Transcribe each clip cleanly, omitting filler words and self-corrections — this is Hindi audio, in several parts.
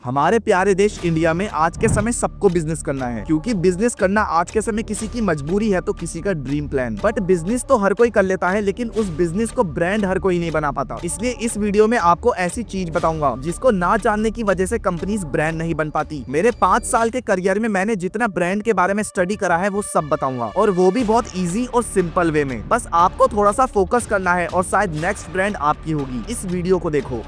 हमारे प्यारे देश इंडिया में आज के समय सबको बिजनेस करना है, क्योंकि बिजनेस करना आज के समय किसी की मजबूरी है तो किसी का ड्रीम प्लान। बट बिजनेस तो हर कोई कर लेता है, लेकिन उस बिजनेस को ब्रांड हर कोई नहीं बना पाता। इसलिए इस वीडियो में आपको ऐसी चीज बताऊंगा जिसको ना जानने की वजह से कंपनीज ब्रांड नहीं बन पाती। मेरे 5 साल के करियर में मैंने जितना ब्रांड के बारे में स्टडी करा है वो सब बताऊंगा, और वो भी बहुत ईजी और सिंपल वे में। बस आपको थोड़ा सा फोकस करना है और शायद नेक्स्ट ब्रांड आपकी होगी। इस वीडियो को देखो।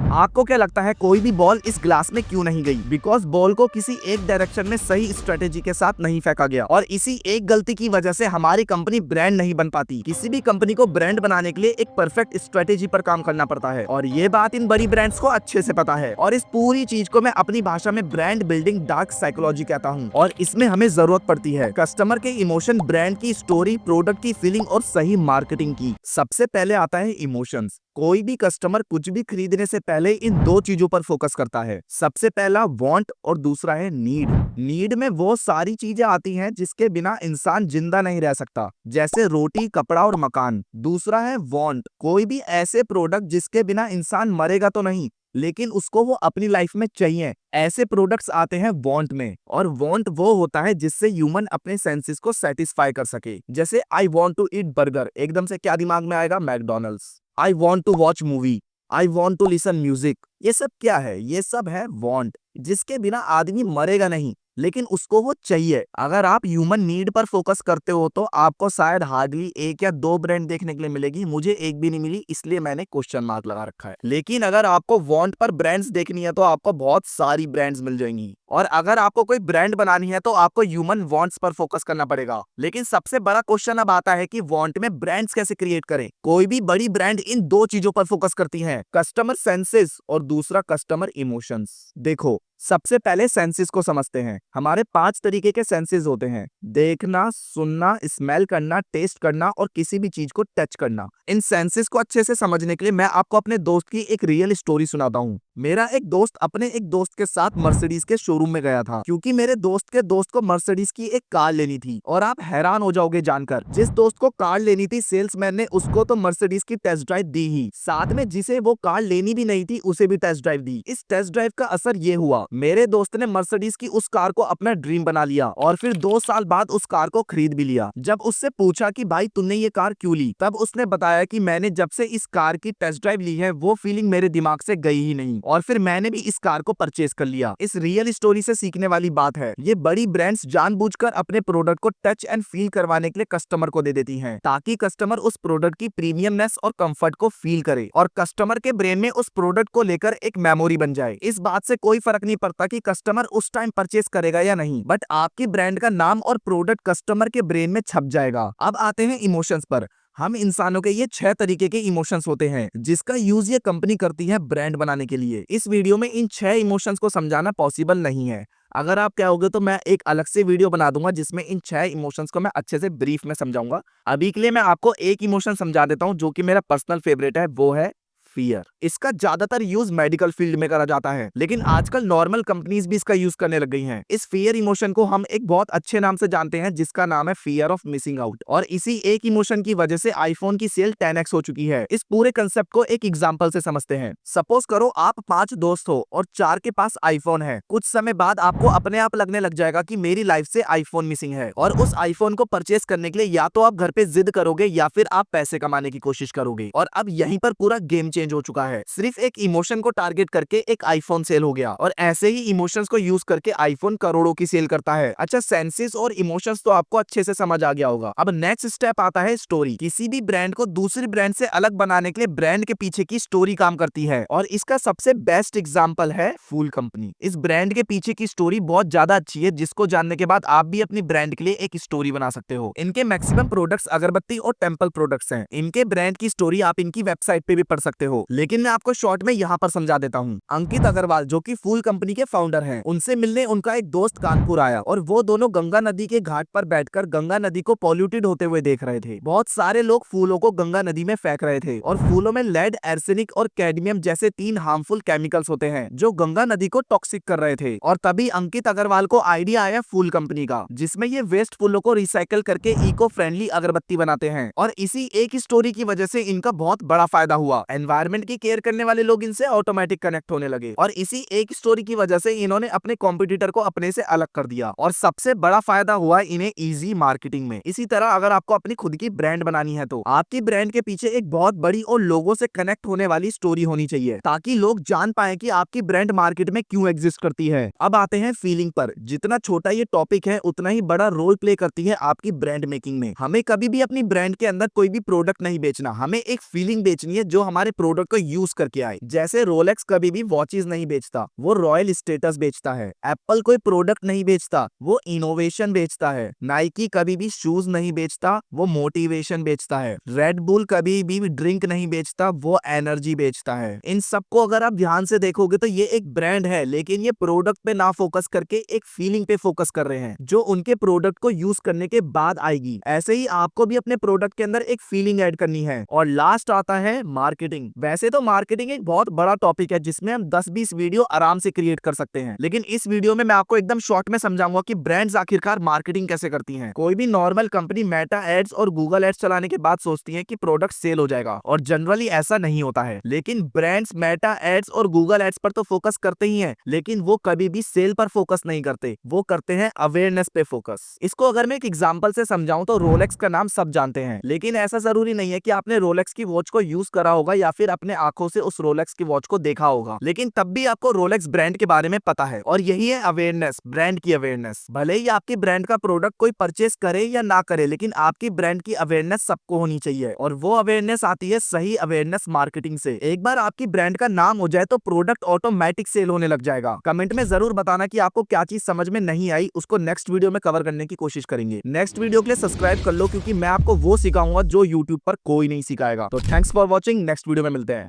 आपको क्या लगता है कोई भी बॉल इस ग्लास में क्यों नहीं गई? बिकॉज बॉल को किसी एक डायरेक्शन में सही स्ट्रेटेजी के साथ नहीं फेंका गया, और इसी एक गलती की वजह से हमारी कंपनी ब्रांड नहीं बन पाती। किसी भी कंपनी को ब्रांड बनाने के लिए एक परफेक्ट स्ट्रेटेजी पर काम करना पड़ता है, और ये बात इन बड़ी ब्रांड्स को अच्छे से पता है। और इस पूरी चीज को मैं अपनी भाषा में ब्रांड बिल्डिंग डार्क साइकोलॉजी कहता हूँ। और इसमें हमें जरूरत पड़ती है कस्टमर के इमोशन, ब्रांड की स्टोरी, प्रोडक्ट की फीलिंग और सही मार्केटिंग की। सबसे पहले आता है इमोशंस। कोई भी कस्टमर कुछ भी खरीदने से पहले इन दो चीजों पर फोकस करता है। सबसे पहला वांट और दूसरा है नीड। नीड में वो सारी चीजें आती हैं जिसके बिना इंसान जिंदा नहीं रह सकता, जैसे रोटी, कपड़ा और मकान। दूसरा है वांट। कोई भी ऐसे प्रोडक्ट जिसके बिना इंसान मरेगा तो नहीं, लेकिन उसको वो अपनी लाइफ में चाहिए। ऐसे प्रोडक्ट्स आते हैं वांट में। और वांट वो होता है जिससे ह्यूमन अपने सेंसेस को सेटिस्फाई कर सके। जैसे I want to eat burger, एकदम से क्या दिमाग में आएगा? McDonald's. I want to watch movie, I want to listen music. ये सब क्या है? ये सब है वॉन्ट, जिसके बिना आदमी मरेगा नहीं, लेकिन उसको वो चाहिए। अगर आप ह्यूमन नीड पर फोकस करते हो तो आपको शायद हार्डली 1 या 2 ब्रांड देखने के लिए मिलेगी। मुझे एक भी नहीं मिली, इसलिए मैंने क्वेश्चन मार्क लगा रखा है। लेकिन अगर आपको वांट पर ब्रांड्स देखनी है तो आपको बहुत सारी ब्रांड्स मिल जाएंगी। और अगर आपको कोई ब्रांड बनानी है तो आपको ह्यूमन वांट्स पर फोकस करना पड़ेगा। लेकिन सबसे बड़ा क्वेश्चन अब आता है कि वांट में ब्रांड्स कैसे क्रिएट करें। कोई भी बड़ी ब्रांड इन दो चीजों पर फोकस करती है, कस्टमर सेंसेस और दूसरा कस्टमर इमोशंस। देखो, सबसे पहले सेंसेस को समझते हैं। हमारे 5 तरीके के सेंसेस होते हैं: देखना, सुनना, स्मेल करना, टेस्ट करना और किसी भी चीज को टच करना। इन सेंसेस को अच्छे से समझने के लिए मैं आपको अपने दोस्त की एक रियल स्टोरी सुनाता हूँ। मेरा एक दोस्त अपने एक दोस्त के साथ मर्सिडीज के शोरूम में गया था, क्योंकि मेरे दोस्त के दोस्त को मर्सिडीज की एक कार लेनी थी। और आप हैरान हो जाओगे जानकर, जिस दोस्त को कार लेनी थी, सेल्समैन ने उसको तो मर्सिडीज की टेस्ट ड्राइव दी ही, साथ में जिसे वो कार लेनी भी नहीं थी उसे भी टेस्ट ड्राइव दी। इस टेस्ट ड्राइव का असर ये हुआ, मेरे दोस्त ने मर्सिडीज की उस कार को अपना ड्रीम बना लिया, और फिर 2 साल बाद उस कार को खरीद भी लिया। जब उससे पूछा कि भाई तूने ये कार क्यों ली, तब उसने बताया कि मैंने जब से इस कार की टेस्ट ड्राइव ली है वो फीलिंग मेरे दिमाग से गई ही नहीं, और फिर मैंने भी इस कार को परचेज कर लिया। इस रियल स्टोरी से सीखने वाली बात है, ये बड़ी ब्रांड्स जानबूझकर अपने प्रोडक्ट को टच एंड फील करवाने के लिए कस्टमर को दे देती हैं, ताकि कस्टमर उस प्रोडक्ट की प्रीमियमनेस और कंफर्ट को फील करे, और कस्टमर के ब्रेन में उस प्रोडक्ट को लेकर एक मेमोरी बन जाए। इस बात से कोई फर्क नहीं पड़ता कि कस्टमर उस टाइम परचेज करेगा या नहीं, बट आपकी ब्रांड का नाम और प्रोडक्ट कस्टमर के ब्रेन में छप जाएगा। अब आते हैं इमोशंस पर। हम इंसानों के ये 6 तरीके के इमोशंस होते हैं, जिसका यूज ये कंपनी करती है ब्रांड बनाने के लिए। इस वीडियो में इन 6 इमोशंस को समझाना पॉसिबल नहीं है। अगर आप कहोगे तो मैं एक अलग से वीडियो बना दूंगा जिसमें इन 6 इमोशंस को मैं अच्छे से ब्रीफ में समझाऊंगा। अभी के लिए मैं आपको एक इमोशन समझा देता हूं जो कि मेरा पर्सनल फेवरेट है, वो है फियर। इसका ज्यादातर यूज मेडिकल फील्ड में करा जाता है, लेकिन आजकल नॉर्मल कंपनीज भी इसका यूज करने लग गई हैं। इस फियर इमोशन को हम एक बहुत अच्छे नाम से जानते हैं, जिसका नाम है फियर ऑफ मिसिंग आउट। और इसी एक इमोशन की वजह से आईफोन की सेल 10x हो चुकी है। इस पूरे कंसेप्ट को एक एग्जांपल से समझते हैं। सपोज करो आप 5 दोस्त हो और 4 के पास आईफोन है। कुछ समय बाद आपको अपने आप लगने लग जाएगा कि मेरी लाइफ से आईफोन मिसिंग है, और उस आईफोन को परचेस करने के लिए या तो आप घर पे जिद करोगे या फिर आप पैसे कमाने की कोशिश करोगे। और अब यहीं पर पूरा गेम चेंज हो चुका है। सिर्फ एक इमोशन को टारगेट करके एक आईफोन सेल हो गया, और ऐसे ही इमोशंस को यूज करके आईफोन करोड़ों की सेल करता है। अच्छा, सेंसेस और इमोशंस तो आपको अच्छे से समझ आ गया होगा। अब नेक्स्ट स्टेप आता है स्टोरी। किसी भी ब्रांड को दूसरी ब्रांड से अलग बनाने के लिए ब्रांड के पीछे की स्टोरी काम करती है, और इसका सबसे बेस्ट एग्जांपल है फूल कंपनी। इस ब्रांड के पीछे की स्टोरी बहुत ज्यादा अच्छी है, जिसको जानने के बाद आप भी अपनी ब्रांड के लिए एक स्टोरी बना सकते हो। इनके मैक्सिमम प्रोडक्ट्स अगरबत्ती और टेम्पल प्रोडक्ट्स हैं। इनके ब्रांड की स्टोरी आप इनकी वेबसाइट पे भी पढ़ सकते हो। हो, लेकिन मैं आपको शॉर्ट में यहाँ पर समझा देता हूँ। अंकित अग्रवाल जो कि फूल कंपनी के फाउंडर हैं, उनसे मिलने उनका एक दोस्त कानपुर आया और वो दोनों गंगा नदी के घाट पर बैठकर गंगा नदी को पॉल्यूटेड होते हुए देख रहे थे। बहुत सारे लोग फूलों को गंगा नदी में फेंक रहे थे और फूलों में लेड, एर्सेनिक और कैडमियम जैसे 3 हार्मफुल केमिकल्स होते हैं जो गंगा नदी को टॉक्सिक कर रहे थे। और तभी अंकित अग्रवाल को आइडिया आया फूल कंपनी का, जिसमें ये वेस्ट फूलों को रिसाइकल करके इको फ्रेंडली अगरबत्ती बनाते हैं। और इसी एक स्टोरी की वजह से इनका बहुत बड़ा फायदा हुआ। एनवायरमेंट की केयर करने वाले लोग इनसे ऑटोमेटिक कनेक्ट होने लगे और इसी एक स्टोरी की वजह से इन्होंने अपने कॉम्पिटिटर को अपने से अलग कर दिया। और सबसे बड़ा फायदा हुआ इन्हें इजी मार्केटिंग में। इसी तरह अगर आपको अपनी खुद की ब्रांड बनानी है तो आपकी ब्रांड के पीछे एक बहुत बड़ी और लोगों से कनेक्ट होने वाली स्टोरी होनी चाहिए, ताकि लोग जान पाए कि आपकी ब्रांड मार्केट में क्यों एग्जिस्ट करती है। अब आते हैं फीलिंग पर। जितना छोटा ये टॉपिक है उतना ही बड़ा रोल प्ले करती है आपकी ब्रांड मेकिंग में। हमें कभी भी अपनी ब्रांड के अंदर कोई भी प्रोडक्ट नहीं बेचना, हमें एक फीलिंग बेचनी है जो हमारे प्रोडक्ट को यूज करके आए। जैसे रोलेक्स कभी भी वॉचेस नहीं बेचता, वो रॉयल स्टेटस बेचता है। एप्पल कोई प्रोडक्ट नहीं बेचता, वो इनोवेशन बेचता है। नाइकी कभी भी शूज नहीं बेचता, वो मोटिवेशन बेचता है। रेड बुल कभी भी ड्रिंक नहीं बेचता, वो एनर्जी बेचता है। इन सबको अगर आप ध्यान से देखोगे तो ये एक ब्रांड है, लेकिन ये प्रोडक्ट पे ना फोकस करके एक फीलिंग पे फोकस कर रहे हैं जो उनके प्रोडक्ट को यूज करने के बाद आएगी। ऐसे ही आपको भी अपने प्रोडक्ट के अंदर एक फीलिंग ऐड करनी है। और लास्ट आता है मार्केटिंग। वैसे तो मार्केटिंग एक बहुत बड़ा टॉपिक है जिसमें हम 10-20 वीडियो आराम से क्रिएट कर सकते हैं, लेकिन इस वीडियो में मैं आपको एकदम शॉर्ट में समझाऊंगा कि ब्रांड्स आखिरकार मार्केटिंग कैसे करती हैं। कोई भी नॉर्मल कंपनी मेटा एड्स और गूगल एड्स चलाने के बाद सोचती है कि प्रोडक्ट सेल हो जाएगा, और जनरली ऐसा नहीं होता है। लेकिन ब्रांड्स मेटा एड्स और गूगल एड्स पर तो फोकस करते ही हैं, लेकिन वो कभी भी सेल पर फोकस नहीं करते, वो करते हैं अवेयरनेस पे फोकस। इसको अगर मैं एक एग्जांपल से समझाऊं तो रोलेक्स का नाम सब जानते हैं, लेकिन ऐसा जरूरी नहीं है कि आपने रोलेक्स की वॉच को यूज करा होगा या फिर अपने आंखों से उस रोलेक्स की वॉच को देखा होगा, लेकिन तब भी आपको रोलेक्स ब्रांड के बारे में पता है। और यही है अवेयरनेस, ब्रांड की अवेयरनेस। भले ही आपकी ब्रांड का प्रोडक्ट कोई परचेस करे या ना करे, लेकिन आपकी ब्रांड की अवेयरनेस सबको होनी चाहिए, और वो अवेयरनेस आती है सही अवेयरनेस मार्केटिंग से। एक बार आपकी ब्रांड का नाम हो जाए तो प्रोडक्ट ऑटोमेटिक सेल होने लग जाएगा। कमेंट में जरूर बताना कि आपको क्या चीज समझ में नहीं आई, उसको नेक्स्ट वीडियो में कवर करने की कोशिश करेंगे। नेक्स्ट वीडियो के लिए सब्सक्राइब कर लो, क्योंकि मैं आपको वो सिखाऊंगा जो यूट्यूब पर कोई नहीं सिखाएगा। तो thanks for watching, next video में मिलते हैं।